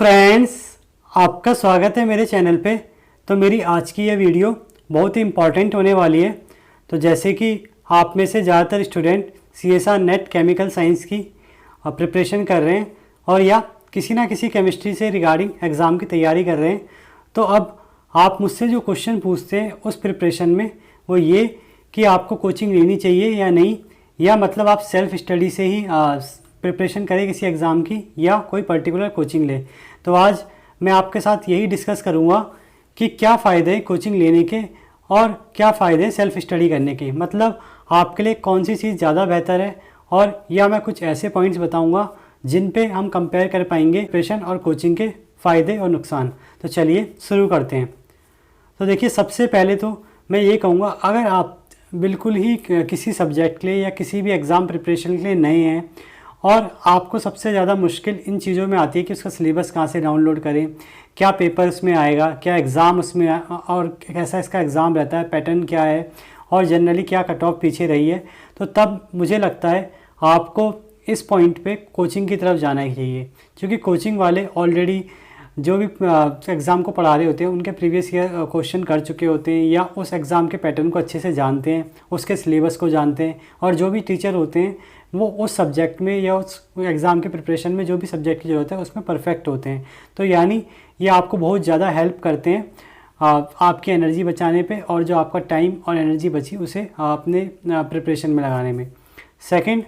Friends, आपका स्वागत है मेरे चैनल पे। तो मेरी आज की ये वीडियो बहुत ही इम्पॉर्टेंट होने वाली है। तो जैसे कि आप में से ज़्यादातर student CSR net chemical science की प्रिपरेशन कर रहे हैं और या किसी ना किसी केमिस्ट्री से रिगार्डिंग एग्ज़ाम की तैयारी कर रहे हैं, तो अब आप मुझसे जो क्वेश्चन पूछते हैं उस प्रिपरेशन में वो ये कि आपको कोचिंग लेनी चाहिए या नहीं, या मतलब आप सेल्फ स्टडी से ही प्रिपरेशन करें किसी एग्ज़ाम की या कोई पर्टिकुलर कोचिंग ले। तो आज मैं आपके साथ यही डिस्कस करूँगा कि क्या फ़ायदे हैं कोचिंग लेने के और क्या फ़ायदे हैं सेल्फ स्टडी करने के। मतलब आपके लिए कौन सी चीज़ ज़्यादा बेहतर है, और या मैं कुछ ऐसे पॉइंट्स बताऊँगा जिन पे हम कंपेयर कर पाएंगे प्रिपरेशन और कोचिंग के फ़ायदे और नुकसान। तो चलिए शुरू करते हैं। तो देखिए, सबसे पहले तो मैं ये कहूँगा, अगर आप बिल्कुल ही किसी सब्जेक्ट के लिए या किसी भी एग्ज़ाम प्रिपरेशन के लिए नए हैं और आपको सबसे ज़्यादा मुश्किल इन चीज़ों में आती है कि उसका सिलेबस कहाँ से डाउनलोड करें, क्या पेपर उसमें आएगा, क्या एग्ज़ाम उसमें और कैसा इसका एग्ज़ाम रहता है, पैटर्न क्या है और जनरली क्या कट ऑफ पीछे रही है, तो तब मुझे लगता है आपको इस पॉइंट पे कोचिंग की तरफ जाना ही चाहिए। क्योंकि कोचिंग वाले ऑलरेडी जो भी एग्ज़ाम को पढ़ा रहे होते हैं उनके प्रीवियस ईयर क्वेश्चन कर चुके होते हैं, या उस एग्ज़ाम के पैटर्न को अच्छे से जानते हैं, उसके सिलेबस को जानते हैं, और जो भी टीचर होते हैं वो उस सब्जेक्ट में या उस एग्ज़ाम के प्रिपरेशन में जो भी सब्जेक्ट की ज़रूरत है उसमें परफेक्ट होते हैं। तो यानी ये आपको बहुत ज़्यादा हेल्प करते हैं आपकी एनर्जी बचाने पे, और जो आपका टाइम और एनर्जी बची उसे अपने प्रिपरेशन में लगाने में। सेकंड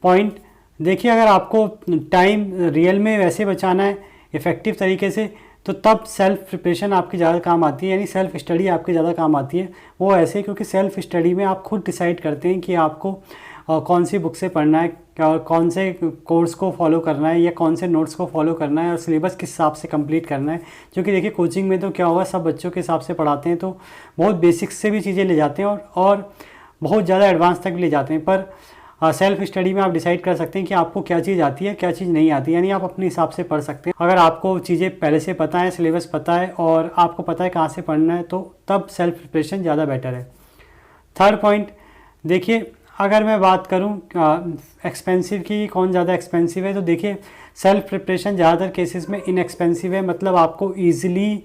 पॉइंट, देखिए, अगर आपको टाइम रियल में वैसे बचाना है इफ़ेक्टिव तरीके से, तो तब सेल्फ प्रिपरेशन आपकी ज़्यादा काम आती है, यानी सेल्फ स्टडी आपकी ज़्यादा काम आती है। वो ऐसे क्योंकि सेल्फ स्टडी में आप खुद डिसाइड करते हैं कि आपको कौन सी बुक से पढ़ना है और कौन से कोर्स को फॉलो करना है या कौन से नोट्स को फॉलो करना है और सिलेबस किस हिसाब से कंप्लीट करना है। क्योंकि देखिए, कोचिंग में तो क्या होगा, सब बच्चों के हिसाब से पढ़ाते हैं, तो बहुत बेसिक्स से भी चीज़ें ले जाते हैं और बहुत ज़्यादा एडवांस तक भी ले जाते हैं। पर सेल्फ स्टडी में आप डिसाइड कर सकते हैं कि आपको क्या चीज़ आती है, क्या चीज़ नहीं आती, यानी आप अपने हिसाब से पढ़ सकते हैं। अगर आपको चीज़ें पहले से पता है, सिलेबस पता है और आपको पता है कहाँ से पढ़ना है, तो तब सेल्फ प्रिपरेशन ज़्यादा बेटर है। थर्ड पॉइंट, देखिए, अगर मैं बात करूं एक्सपेंसिव की, कौन ज़्यादा एक्सपेंसिव है, तो देखिए सेल्फ प्रिपरेशन ज़्यादातर केसेस में इनएक्सपेंसिव है। मतलब आपको ईजिली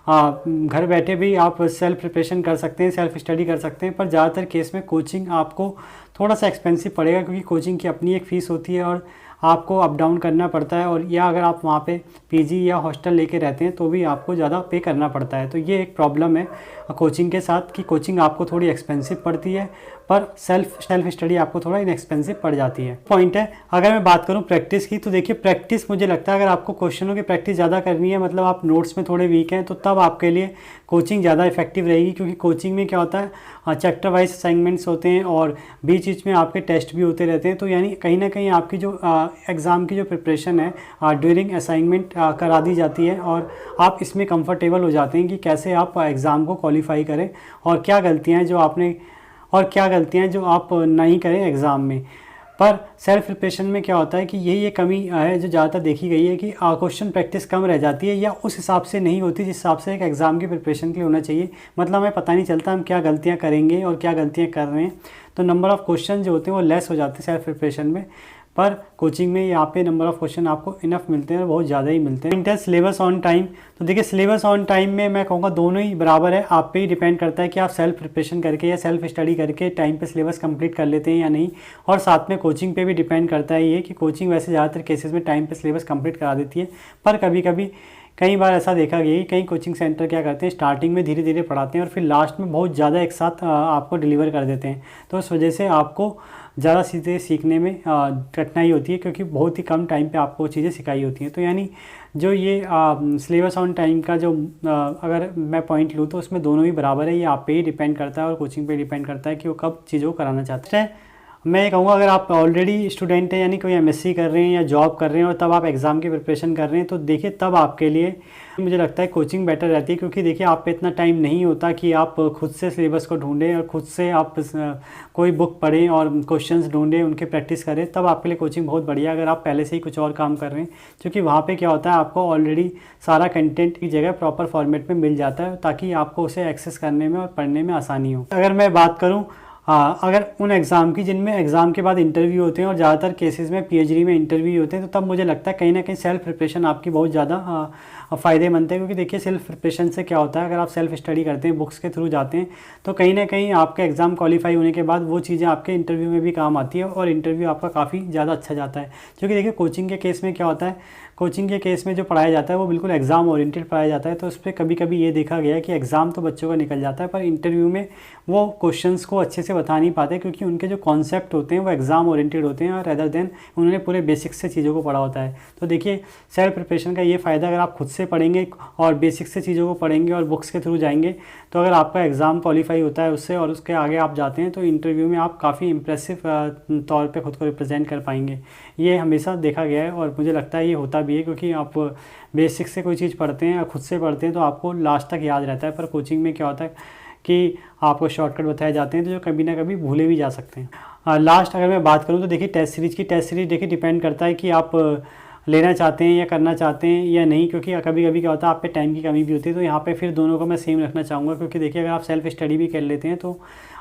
घर बैठे भी आप सेल्फ प्रिपरेशन कर सकते हैं, सेल्फ स्टडी कर सकते हैं। पर ज़्यादातर केस में कोचिंग आपको थोड़ा सा एक्सपेंसिव पड़ेगा, क्योंकि कोचिंग की अपनी एक फ़ीस होती है और आपको अप डाउन करना पड़ता है, और या अगर आप वहाँ पे पीजी या हॉस्टल लेके रहते हैं तो भी आपको ज़्यादा पे करना पड़ता है। तो ये एक प्रॉब्लम है कोचिंग के साथ कि कोचिंग आपको थोड़ी एक्सपेंसिव पड़ती है, पर सेल्फ स्टडी आपको थोड़ा इनएक्सपेंसिव पड़ जाती है। पॉइंट है, अगर मैं बात करूं प्रैक्टिस की, तो देखिए प्रैक्टिस मुझे लगता है अगर आपको क्वेश्चनों की प्रैक्टिस ज़्यादा करनी है, मतलब आप नोट्स में थोड़े वीक हैं, तो तब आपके लिए कोचिंग ज़्यादा इफेक्टिव रहेगी। क्योंकि कोचिंग में क्या होता है, चैप्टर वाइज असाइनमेंट्स होते हैं और बीच बीच में आपके टेस्ट भी होते रहते हैं। तो यानी कहीं ना कहीं आपकी जो एग्ज़ाम की जो प्रिपरेशन है ड्यूरिंग असाइनमेंट करा दी जाती है, और आप इसमें कंफर्टेबल हो जाते हैं कि कैसे आप एग्ज़ाम को क्वालिफाई करें और क्या गलतियाँ जो आप नहीं करें एग्ज़ाम में। पर सेल्फ प्रिपरेशन में क्या होता है कि यही एक कमी है जो ज़्यादातर देखी गई है कि क्वेश्चन प्रैक्टिस कम रह जाती है, या उस हिसाब से नहीं होती जिस हिसाब से एक एग्ज़ाम की प्रिपरेशन के लिए होना चाहिए। मतलब हमें पता नहीं चलता हम क्या गलतियां करेंगे और क्या गलतियां कर रहे हैं, तो नंबर ऑफ़ क्वेश्चन जो होते हैं वो लेस हो जाते हैं सेल्फ प्रिपरेशन में। पर कोचिंग में यहाँ पे नंबर ऑफ़ क्वेश्चन आपको इनफ मिलते हैं और बहुत ज़्यादा ही मिलते हैं। इंटर सिलेबस ऑन टाइम, तो देखिए सिलेबस ऑन टाइम में मैं कहूँगा दोनों ही बराबर है। आप पे ही डिपेंड करता है कि आप सेल्फ प्रिपरेशन करके या सेल्फ स्टडी करके टाइम पे सिलेबस कंप्लीट कर लेते हैं या नहीं। और साथ में कोचिंग पे भी डिपेंड करता है ये कि कोचिंग वैसे ज़्यादातर केसेस में टाइम पे सिलेबस कंप्लीट करा देती है, पर कई बार ऐसा देखा गया कि कई कोचिंग सेंटर क्या करते हैं, स्टार्टिंग में धीरे धीरे पढ़ाते हैं और फिर लास्ट में बहुत ज़्यादा एक साथ आपको डिलीवर कर देते हैं। तो उस वजह से आपको ज़्यादा चीज़ें सीखने में कठिनाई होती है, क्योंकि बहुत ही कम टाइम पे आपको चीज़ें सिखाई होती हैं। तो यानी जो ये सिलेबस ऑन टाइम का जो अगर मैं पॉइंट लूँ तो उसमें दोनों ही बराबर है। ये आप पे ही डिपेंड करता है और कोचिंग पे डिपेंड करता है कि वो कब चीज़ों को कराना चाहते हैं। मैं ये कहूँगा, अगर आप ऑलरेडी स्टूडेंट हैं, यानी कोई MSc कर रहे हैं या जॉब कर रहे हैं और तब आप एग्ज़ाम की प्रिपरेशन कर रहे हैं, तो देखिए तब आपके लिए मुझे लगता है कोचिंग बेटर रहती है। क्योंकि देखिए आप पे इतना टाइम नहीं होता कि आप खुद से सिलेबस को ढूंढें और खुद से आप कोई बुक पढ़ें और क्वेश्चंस ढूंढें, उनकी प्रैक्टिस करें। तब आपके लिए कोचिंग बहुत बढ़िया, अगर आप पहले से ही कुछ और काम कर रहे हैं। क्योंकि वहाँ पे क्या होता है, आपको ऑलरेडी सारा कंटेंट की जगह प्रॉपर फॉर्मेट में मिल जाता है, ताकि आपको उसे एक्सेस करने में और पढ़ने में आसानी हो। अगर मैं बात करूँ अगर उन एग्ज़ाम की जिनमें एग्ज़ाम के बाद इंटरव्यू होते हैं और ज़्यादातर केसेस में पीएचडी में इंटरव्यू होते हैं, तो तब मुझे लगता है कहीं ना कहीं सेल्फ प्रिपरेशन आपकी बहुत ज़्यादा फ़ायदेमंद है। क्योंकि देखिए सेल्फ प्रिपरेशन से क्या होता है, अगर आप सेल्फ स्टडी करते हैं, बुक्स के थ्रू जाते हैं, तो कहीं ना कहीं आपका एग्ज़ाम क्वालिफाई होने के बाद वो चीज़ें आपके इंटरव्यू में भी काम आती है और इंटरव्यू आपका काफ़ी ज़्यादा अच्छा जाता है। क्योंकि देखिए कोचिंग के केस में क्या होता है, कोचिंग के केस में जो पढ़ाया जाता है वो बिल्कुल एग्ज़ाम ओरिएंटेड पढ़ाया जाता है। तो उस पर कभी कभी ये देखा गया है कि एग्ज़ाम तो बच्चों का निकल जाता है, पर इंटरव्यू में वो क्वेश्चंस को अच्छे से बता नहीं पाते, क्योंकि उनके जो कॉन्सेप्ट होते हैं वो एग्ज़ाम ओरिएंटेड होते हैं और रेदर देन उन्होंने पूरे बेसिक्स से चीज़ों को पढ़ा होता है। तो देखिए सेल्फ प्रिपरेशन का ये फ़ायदा, अगर आप खुद से पढ़ेंगे और बेसिक्स से चीज़ों को पढ़ेंगे और बुक्स के थ्रू जाएंगे, तो अगर आपका एग्ज़ाम क्वालिफाई होता है उससे और उसके आगे आप जाते हैं, तो इंटरव्यू में आप काफ़ी इंप्रेसिव तौर पे खुद को रिप्रेजेंट कर पाएंगे। ये हमेशा देखा गया है और मुझे लगता है ये होता भी है, क्योंकि आप बेसिक से कोई चीज़ पढ़ते हैं या खुद से पढ़ते हैं तो आपको लास्ट तक याद रहता है। पर कोचिंग में क्या होता है कि आपको शॉर्टकट बताए जाते हैं, तो जो कभी ना कभी भूले भी जा सकते हैं। लास्ट अगर मैं बात करूँ तो देखिए टेस्ट सीरीज़ देखिए डिपेंड करता है कि आप लेना चाहते हैं या करना चाहते हैं या नहीं, क्योंकि कभी कभी क्या होता है आप पे टाइम की कमी भी होती है। तो यहाँ पे फिर दोनों को मैं सेम रखना चाहूँगा, क्योंकि देखिए अगर आप सेल्फ स्टडी भी कर लेते हैं तो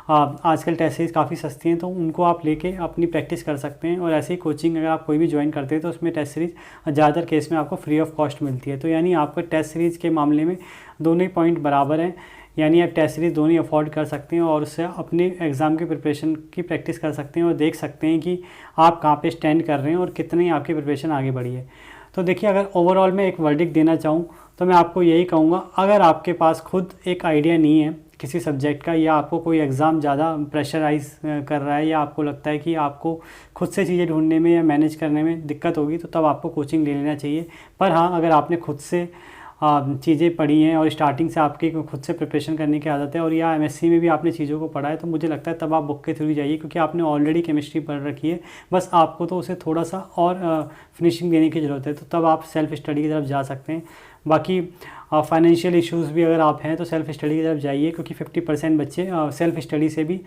आजकल टेस्ट सीरीज़ काफ़ी सस्ती हैं, तो उनको आप लेके अपनी प्रैक्टिस कर सकते हैं। और ऐसे ही कोचिंग अगर आप कोई भी ज्वाइन करते हैं तो उसमें टेस्ट सीरीज़ ज़्यादातर केस में आपको फ्री ऑफ कॉस्ट मिलती है। तो यानी आपको टेस्ट सीरीज़ के मामले में दोनों ही पॉइंट बराबर हैं, यानी आप टेस्ट सीरीज़ दोनों ही अफोर्ड कर सकते हैं और उससे अपने एग्ज़ाम की प्रिपरेशन की प्रैक्टिस कर सकते हैं और देख सकते हैं कि आप कहाँ पे स्टैंड कर रहे हैं और कितनी आपकी प्रिपरेशन आगे बढ़ी है। तो देखिए अगर ओवरऑल मैं एक वर्डिक्ट देना चाहूँ तो मैं आपको यही कहूँगा, अगर आपके पास खुद एक आइडिया नहीं है किसी सब्जेक्ट का, या आपको कोई एग्ज़ाम ज़्यादा प्रेशराइज कर रहा है, या आपको लगता है कि आपको खुद से चीज़ें ढूंढने में या मैनेज करने में दिक्कत होगी, तो तब आपको कोचिंग ले लेना चाहिए। पर हाँ, अगर आपने खुद से चीज़ें पढ़ी हैं और स्टार्टिंग से आपकी खुद से प्रिपरेशन करने की आदत है और या एमएससी में भी आपने चीज़ों को पढ़ा है, तो मुझे लगता है तब आप बुक के थ्रू जाइए, क्योंकि आपने ऑलरेडी केमिस्ट्री पढ़ रखी है, बस आपको तो उसे थोड़ा सा और फिनिशिंग देने की ज़रूरत है। तो तब आप सेल्फ स्टडी की तरफ जा सकते हैं। बाकी फाइनेंशियल इश्यूज़ भी अगर आप हैं तो सेल्फ स्टडी की तरफ जाइए, क्योंकि 50% बच्चे सेल्फ स्टडी से भी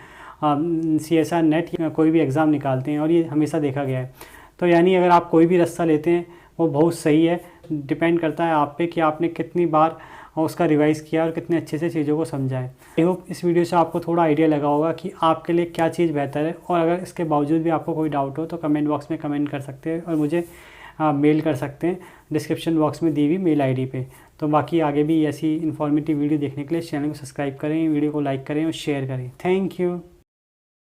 CSR नेट या कोई भी एग्ज़ाम निकालते हैं और ये हमेशा देखा गया है। तो यानी अगर आप कोई भी रास्ता लेते हैं वो बहुत सही है, डिपेंड करता है आप पे कि आपने कितनी बार उसका रिवाइज़ किया और कितने अच्छे से चीज़ों को समझा है। आई होप इस वीडियो से आपको थोड़ा आइडिया लगा होगा कि आपके लिए क्या चीज़ बेहतर है, और अगर इसके बावजूद भी आपको कोई डाउट हो तो कमेंट बॉक्स में कमेंट कर सकते हैं और मुझे मेल कर सकते हैं डिस्क्रिप्शन बॉक्स में दी हुई मेल आईडी पे। तो बाकी आगे भी ऐसी इन्फॉर्मेटिव वीडियो देखने के लिए चैनल को सब्सक्राइब करें, वीडियो को लाइक करें और शेयर करें। Thank you.